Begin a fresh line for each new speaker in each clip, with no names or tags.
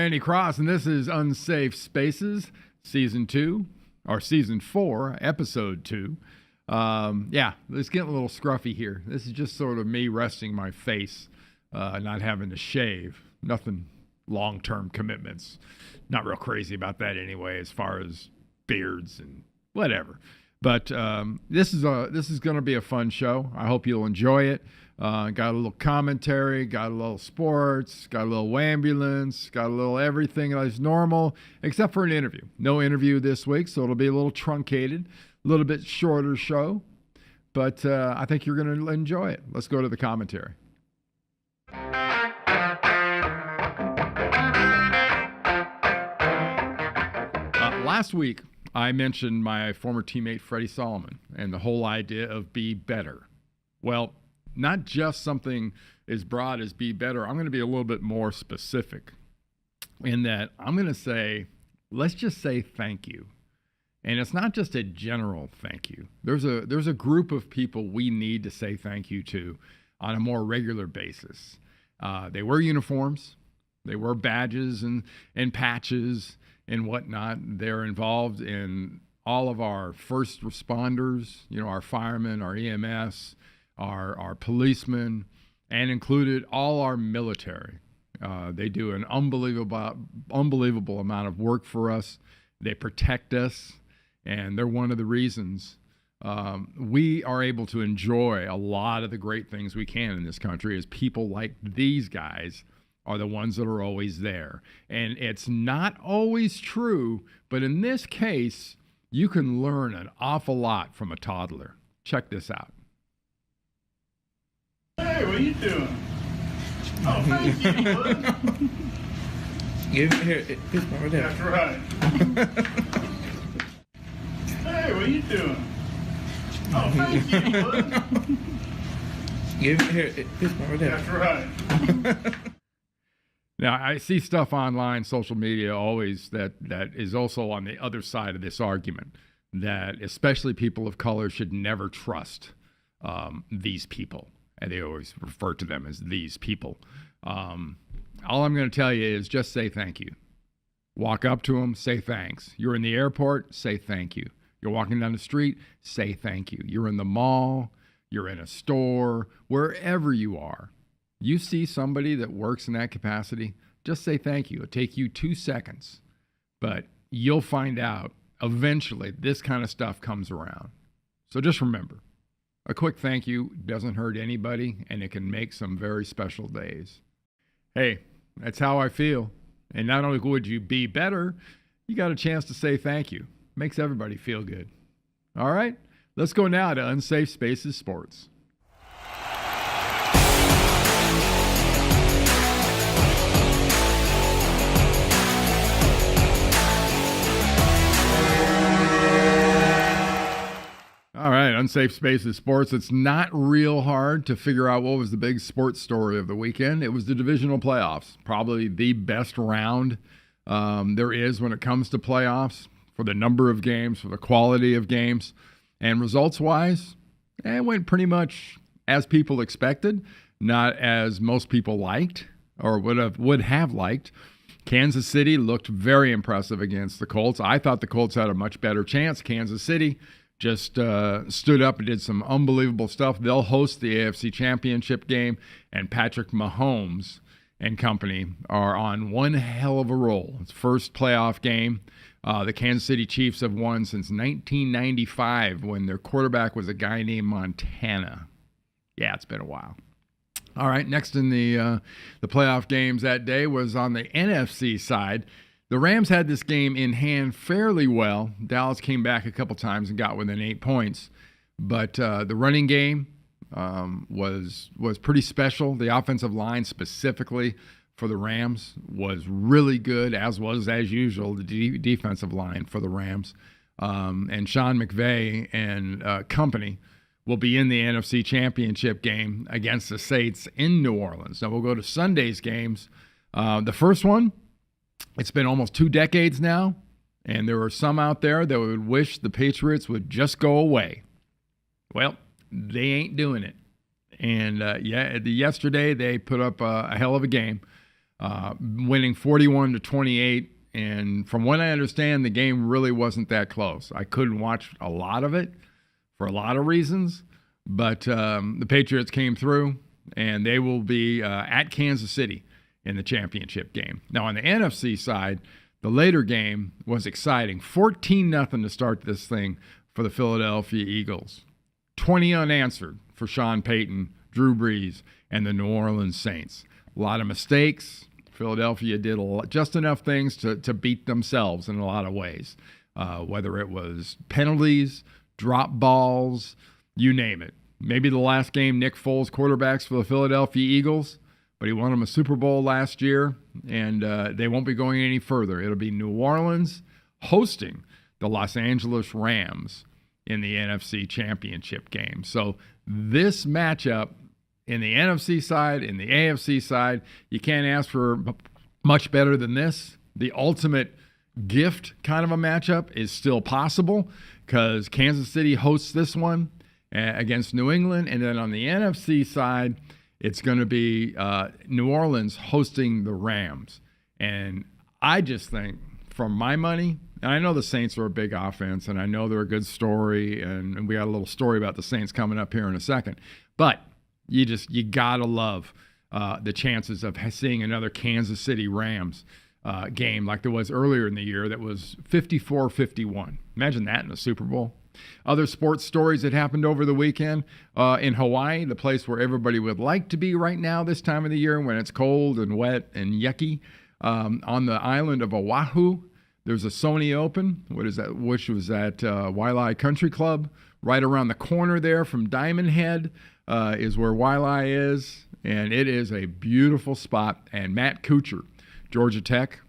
Randy Cross, and this is Unsafe Spaces, Season 2, or Season 4, Episode 2. It's getting a little scruffy here. This is just sort of me resting my face, not having to shave. Nothing long-term commitments. Not real crazy about that anyway, as far as beards and whatever. But this is going to be a fun show. I hope you'll enjoy it. Got a little commentary, got a little sports, got a little ambulance, got a little everything that's normal, except for an interview. No interview this week, so it'll be a little truncated, a little bit shorter show. But I think you're going to enjoy it. Let's go to the commentary. Last week, I mentioned my former teammate Freddie Solomon and the whole idea of be better. Well, not just something as broad as be better. I'm going to be a little bit more specific in that I'm going to say, let's just say thank you. And it's not just a general thank you. There's a group of people we need to say thank you to on a more regular basis. They wear uniforms. They wear badges and patches and whatnot. They're involved in all of our first responders, our firemen, our EMS, our policemen, and included all our military. They do an unbelievable amount of work for us. They protect us, and they're one of the reasons we are able to enjoy a lot of the great things we can in this country, is people like these guys are the ones that are always there. And it's not always true, but in this case, you can learn an awful lot from a toddler. Check this out.
Hey, what are you doing? Oh, thank you, bud.
Here, this one right there.
That's right. Hey, what are you doing? Oh, thank you, bud.
Here, this one right there.
That's right.
Now, I see stuff online, social media, always that is also on the other side of this argument, that especially people of color should never trust these people. And they always refer to them as these people. All I'm going to tell you is just say thank you. Walk up to them, say thanks. You're in the airport, say thank you. You're walking down the street, say thank you. You're in the mall, you're in a store, wherever you are. You see somebody that works in that capacity, just say thank you. It'll take you 2 seconds, but you'll find out eventually this kind of stuff comes around. So just remember, a quick thank you doesn't hurt anybody, and it can make some very special days. Hey, that's how I feel. And not only would you be better, you got a chance to say thank you. Makes everybody feel good. All right, let's go now to Unsafe Spaces Sports. All right, Unsafe Spaces Sports. It's not real hard to figure out what was the big sports story of the weekend. It was the divisional playoffs, probably the best round there is when it comes to playoffs, for the number of games, for the quality of games. And results-wise, it went pretty much as people expected, not as most people liked or would have liked. Kansas City looked very impressive against the Colts. I thought the Colts had a much better chance. Kansas City just stood up and did some unbelievable stuff. They'll host the AFC Championship game, and Patrick Mahomes and company are on one hell of a roll. It's first playoff game. The Kansas City Chiefs have won since 1995 when their quarterback was a guy named Montana. Yeah, it's been a while. All right, next in the playoff games that day was on the NFC side. The Rams had this game in hand fairly well. Dallas came back a couple times and got within 8 points. But the running game was pretty special. The offensive line specifically for the Rams was really good, as usual, the defensive line for the Rams. And Sean McVay and company will be in the NFC Championship game against the Saints in New Orleans. Now we'll go to Sunday's games. The first one, it's been almost 2 decades now, and there are some out there that would wish the Patriots would just go away. Well, they ain't doing it. And yesterday they put up a hell of a game. winning 41-28. And from what I understand, the game really wasn't that close. I couldn't watch a lot of it for a lot of reasons, but the Patriots came through, and they will be at Kansas City in the championship game. Now, on the NFC side, the later game was exciting. 14-0 to start this thing for the Philadelphia Eagles. 20 unanswered for Sean Payton, Drew Brees, and the New Orleans Saints. A lot of mistakes. Philadelphia did just enough things to beat themselves in a lot of ways, whether it was penalties, drop balls, you name it. Maybe the last game Nick Foles quarterbacks for the Philadelphia Eagles, but he won them a Super Bowl last year, and they won't be going any further. It'll be New Orleans hosting the Los Angeles Rams in the NFC Championship game. So this matchup in the NFC side, in the AFC side, you can't ask for much better than this. The ultimate gift kind of a matchup is still possible because Kansas City hosts this one against New England. And then on the NFC side, it's going to be New Orleans hosting the Rams. And I just think, from my money, and I know the Saints are a big offense, and I know they're a good story, and we got a little story about the Saints coming up here in a second. But you gotta love the chances of seeing another Kansas City Rams game like there was earlier in the year that was 54-51. Imagine that in the Super Bowl. Other sports stories that happened over the weekend in Hawaii, the place where everybody would like to be right now this time of the year when it's cold and wet and yucky. On the island of Oahu, there's a Sony Open, which was at Waialae Country Club. Right around the corner there from Diamond Head is where Waialae is, and it is a beautiful spot. And Matt Kuchar, Georgia Tech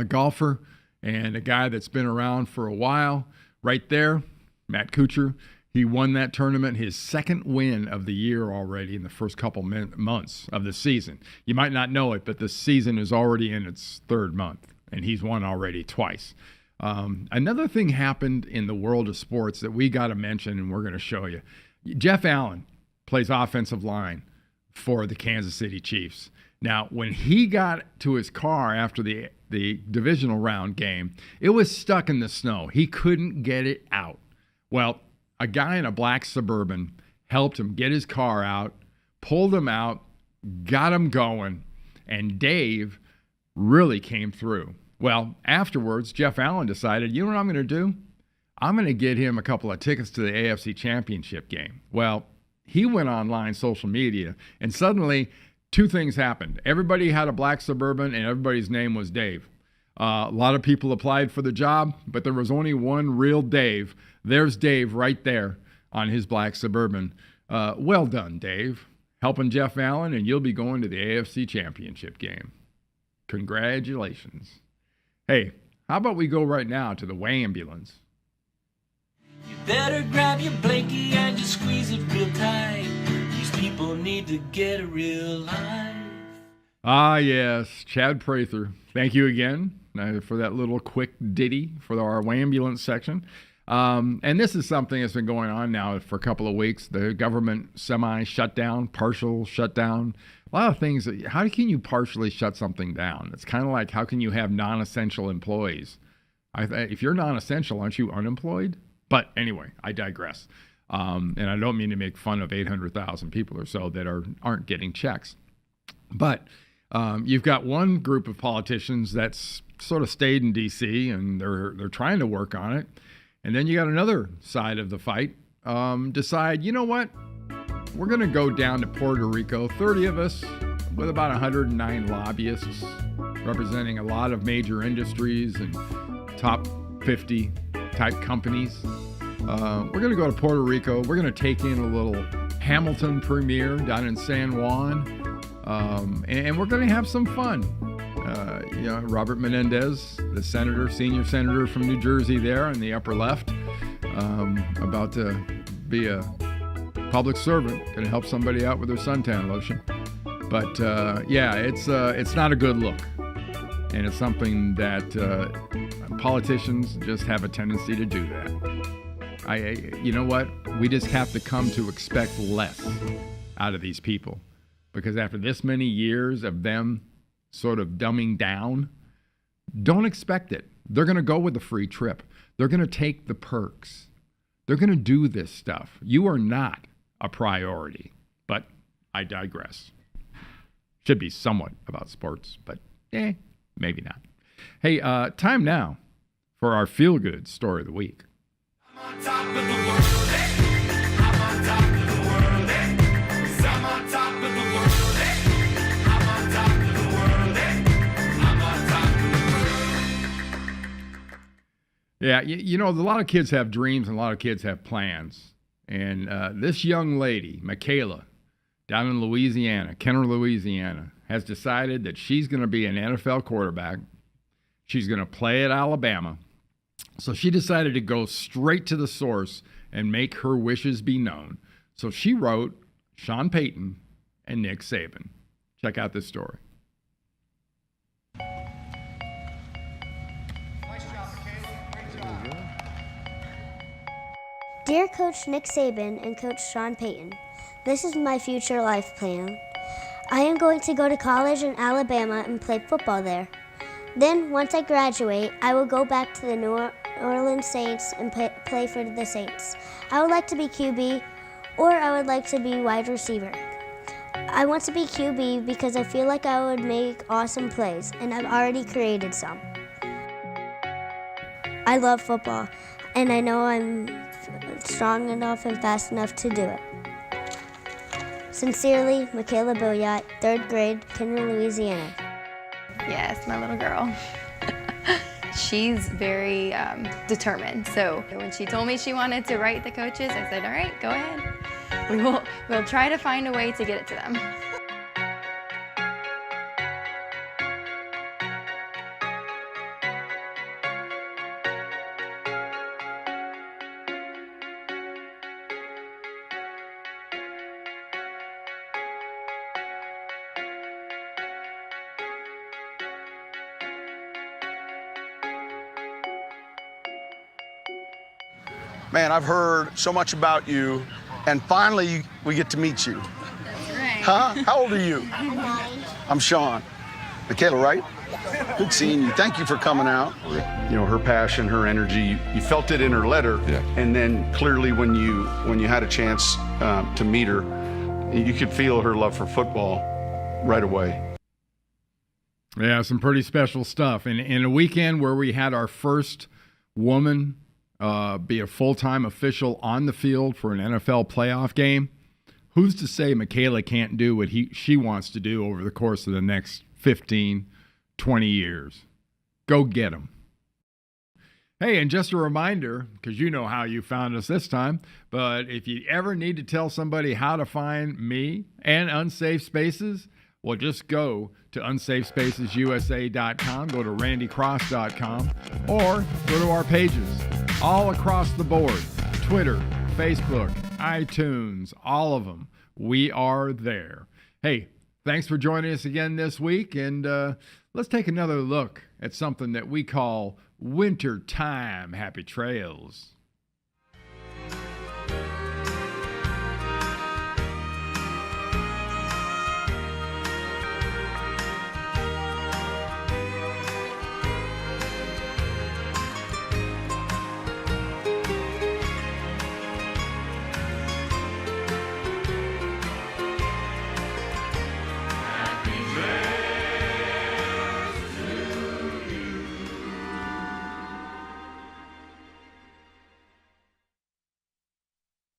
golfer, and a guy that's been around for a while, right there, Matt Kuchar, he won that tournament, his second win of the year already in the first couple months of the season. You might not know it, but the season is already in its third month, and he's won already twice. Another thing happened in the world of sports that we got to mention, and we're going to show you. Jeff Allen plays offensive line for the Kansas City Chiefs. Now, when he got to his car after the divisional round game, it was stuck in the snow. He couldn't get it out. Well, a guy in a black Suburban helped him get his car out, pulled him out, got him going, and Dave really came through. Well, afterwards, Jeff Allen decided, you know what I'm going to do? I'm going to get him a couple of tickets to the AFC Championship game. Well, he went online, social media, and suddenly two things happened. Everybody had a black Suburban, and everybody's name was Dave. A lot of people applied for the job, but there was only one real Dave. There's Dave right there on his black Suburban. Well done, Dave. Helping Jeff Allen, and you'll be going to the AFC Championship game. Congratulations. Hey, how about we go right now to the Wambulance?
You better grab your blankie and just squeeze it real tight. These people need to get a real life.
Ah, yes, Chad Prather. Thank you again for that little quick ditty for our Wambulance section. And this is something that's been going on now for a couple of weeks. The government semi-shutdown, partial shutdown. A lot of things. How can you partially shut something down? It's kind of like, how can you have non-essential employees? If you're non-essential, aren't you unemployed? But anyway, I digress. And I don't mean to make fun of 800,000 people or so that aren't getting checks. But you've got one group of politicians that's sort of stayed in D.C. and they're trying to work on it. And then you got another side of the fight. Decide, you know what? We're going to go down to Puerto Rico, 30 of us, with about 109 lobbyists representing a lot of major industries and top 50 type companies. We're going to go to Puerto Rico. We're going to take in a little Hamilton premiere down in San Juan. And we're going to have some fun. Robert Menendez, the senior senator from New Jersey there in the upper left, about to be a public servant, going to help somebody out with their suntan lotion. But it's not a good look. And it's something that politicians just have a tendency to do that. You know what? We just have to come to expect less out of these people. Because after this many years of them sort of dumbing down, don't expect it. They're going to go with the free trip. They're going to take the perks. They're going to do this stuff. You are not a priority. But I digress. Should be somewhat about sports, but maybe not. Hey, time now for our feel-good story of the week.
I'm on top of the world, I'm on top of the world, I'm on top of the world, I'm on top of the world, I'm on top of the world.
Yeah, you know, a lot of kids have dreams and a lot of kids have plans. And this young lady, Michaela, down in Louisiana, Kenner, Louisiana, has decided that she's going to be an NFL quarterback. She's going to play at Alabama. So she decided to go straight to the source and make her wishes be known. So she wrote Sean Payton and Nick Saban. Check out this story.
Dear Coach Nick Saban and Coach Sean Payton, this is my future life plan. I am going to go to college in Alabama and play football there. Then, once I graduate, I will go back to the New Orleans Saints and play for the Saints. I would like to be QB, or I would like to be wide receiver. I want to be QB because I feel like I would make awesome plays, and I've already created some. I love football, and I know I'm strong enough and fast enough to do it. Sincerely, Michaela Billiot, 3rd grade, Kenner, Louisiana.
Yes, my little girl. She's very determined. So when she told me she wanted to write the coaches, I said, all right, go ahead. We'll try to find a way to get it to them.
Man, I've heard so much about you, and finally we get to meet you.
That's right.
Huh? How old are you?
I'm 9.
I'm Sean. Michaela, right? Good seeing you. Thank you for coming out. You know, her passion, her energy, you felt it in her letter.
Yeah.
And then clearly when you had a chance to meet her, you could feel her love for football right away.
Yeah, some pretty special stuff. And in a weekend where we had our first woman be a full-time official on the field for an NFL playoff game, who's to say Michaela can't do what she wants to do over the course of the next 15, 20 years? Go get them. Hey, and just a reminder, because you know how you found us this time, but if you ever need to tell somebody how to find me and Unsafe Spaces, well, just go to unsafespacesusa.com, go to randycross.com, or go to our pages all across the board. Twitter, Facebook, iTunes, all of them. We are there. Hey, thanks for joining us again this week, and let's take another look at something that we call wintertime happy trails.